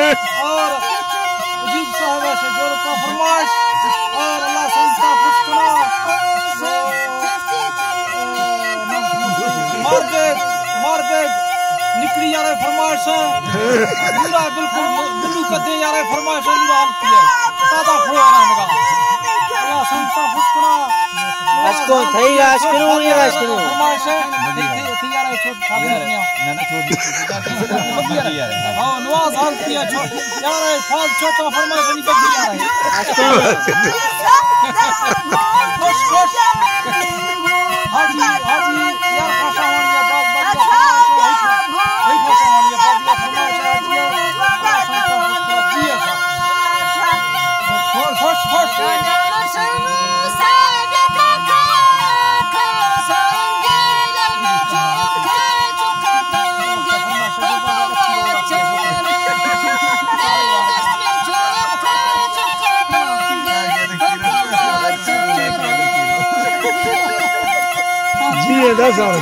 और अजीब साहब से जोड़ का फरमाइश और अल्लाह संस्था पुष्कना मार दे निकली यार फरमाइश पूरा बिल्कुल बिल्लू कदे यार फरमाइश पूरा आती है दादा खोया रहने का अल्लाह संस्था पुष्कना अशको थई अशकरू ये अशकरू फरमाइश थी यार छोड़ ना छोड़ दी यार हां नवाज हाल किया छोड़ यार फाल छोटा फरमाइश नहीं बदली यार अशको खुश खुश हाजी यार खासा वाली बात भाई खासा वाली बात फरमाइश आज खुश खुश ये दस और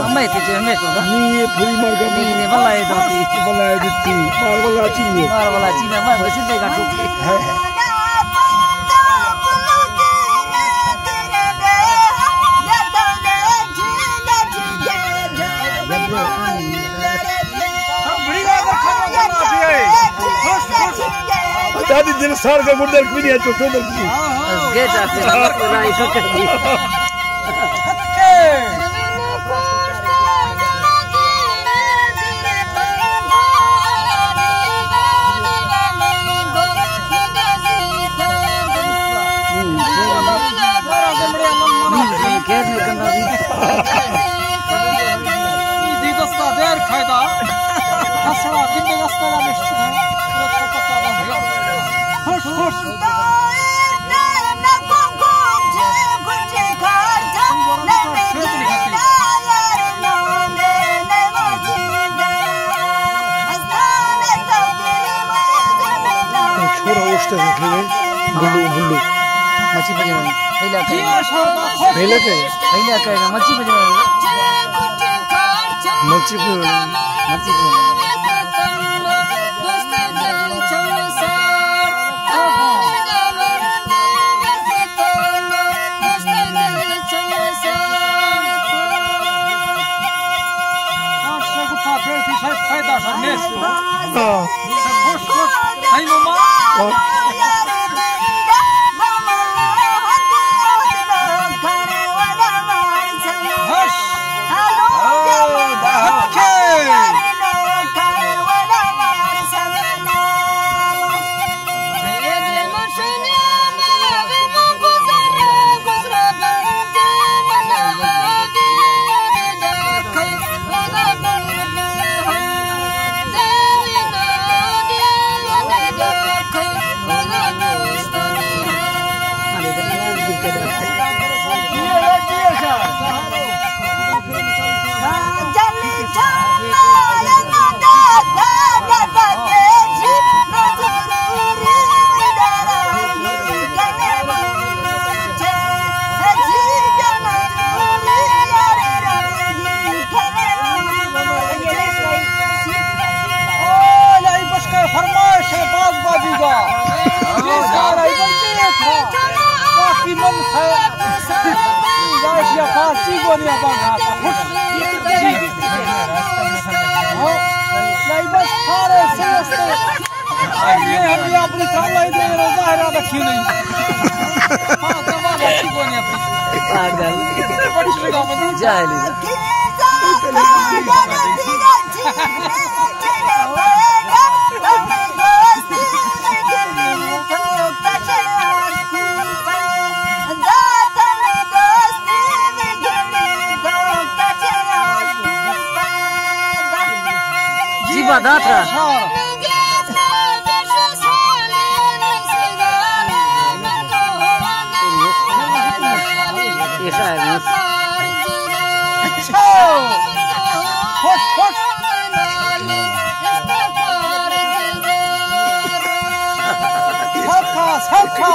मैं तो मैं तो ये पूरी मर गई नहीं वाला है दोती वाला है दित्ती मार वाला चाहिए मैं वैसे देगा टोके दादी दिन सार का गुंडर भी नहीं है तो उधर की गेट आते ना इसको कर दी कैसे करना दी दस्ता देर खायदा हसना कितने दस्ता वाले खुश खुश छोरा उठते हैं बुल्लू बुल्लू मच्छी बजाना पहला के ना मच्छी बजाना मच्छी पे अपनी सामने दे रोजा है ना रखी नहीं हां तमाम अच्छी को नहीं अपनी पागल बड़ी जगह में जाली दाता ऐसा है खुश खुश सबका सबका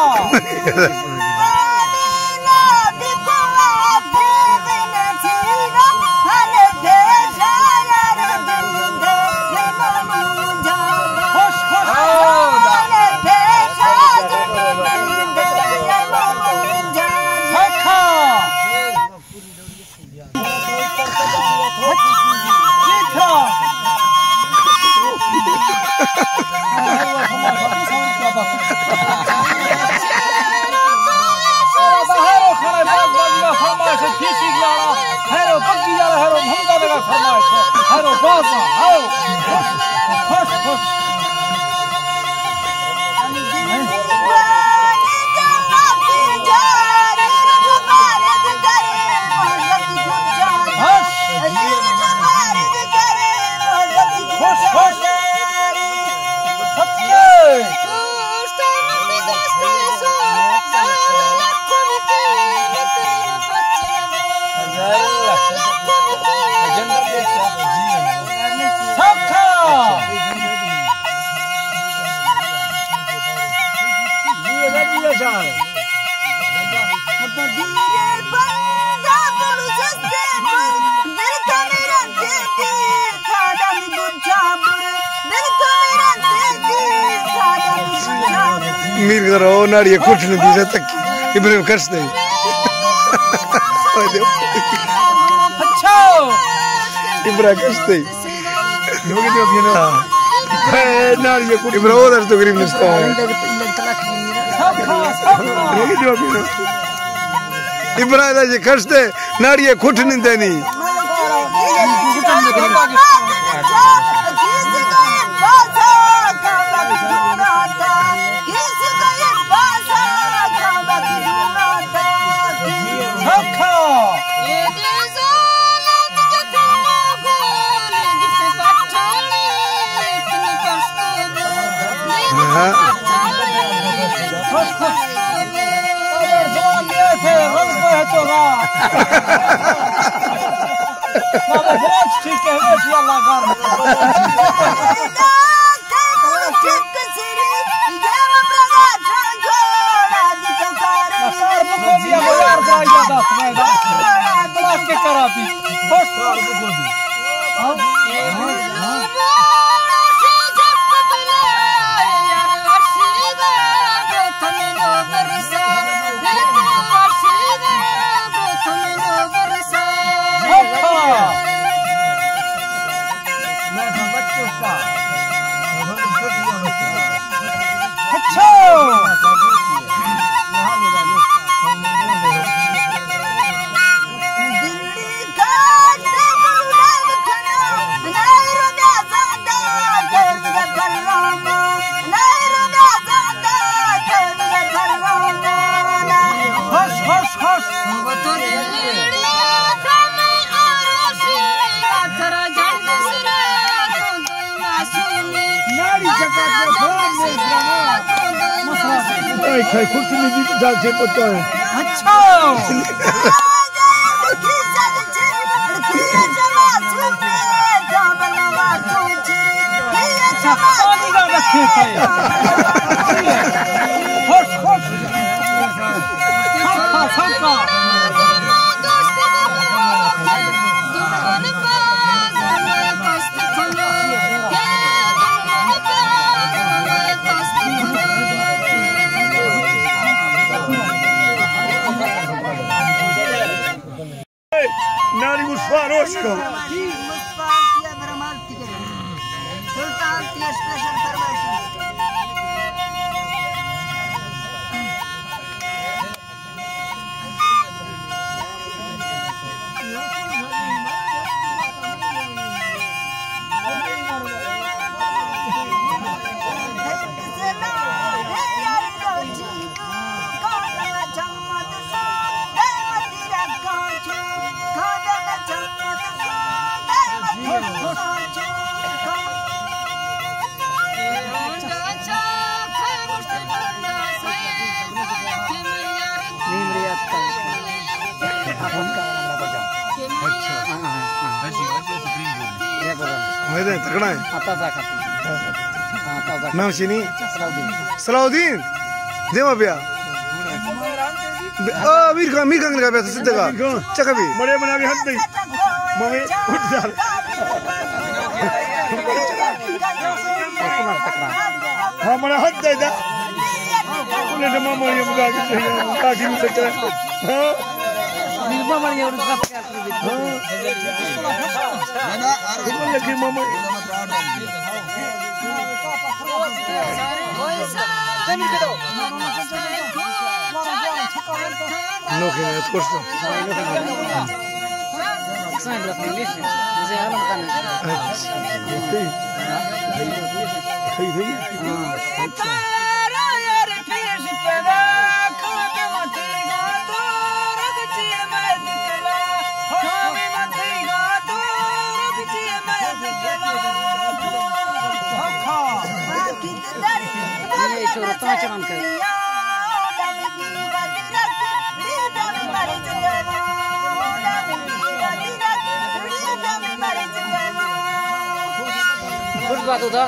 मीर करो नाड़ी कुछ नहीं दी तक इब्राहिम खर्च नहीं अच्छा इब्राहिम खर्च नहीं लोग जो भी ना नाड़ी कुछ इब्राहिम उधर तो गरीब निस्ता है लोग जो भी ना इब्राहिम जी खर्च दे नाड़ी कुछ नहीं देनी कुछ नहीं जाल से पता है अच्छा नानी मुस्फारोश को अच्छा ये बोल मैं तो तगड़ा है आता था खाती नाम शीनी सलाउद्दीन सलाउद्दीन देवा बिया मीर खान का बिया सिद्ध का चका भी बड़े बना के हाथ दे मम्मी उठ जा कुमार तकरा हां मेरा हाथ दे दा उन्हें तो मामा ये बुला के काकी में सकता है हां निर्मा मारिया और उसका प्यार कर दी ना ना लगी मामा नो के कोर्स Сайн л инглиш. Үгүй яагаад тань. ये छोरा पांच मन का कुछ बात होता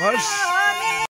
हर्ष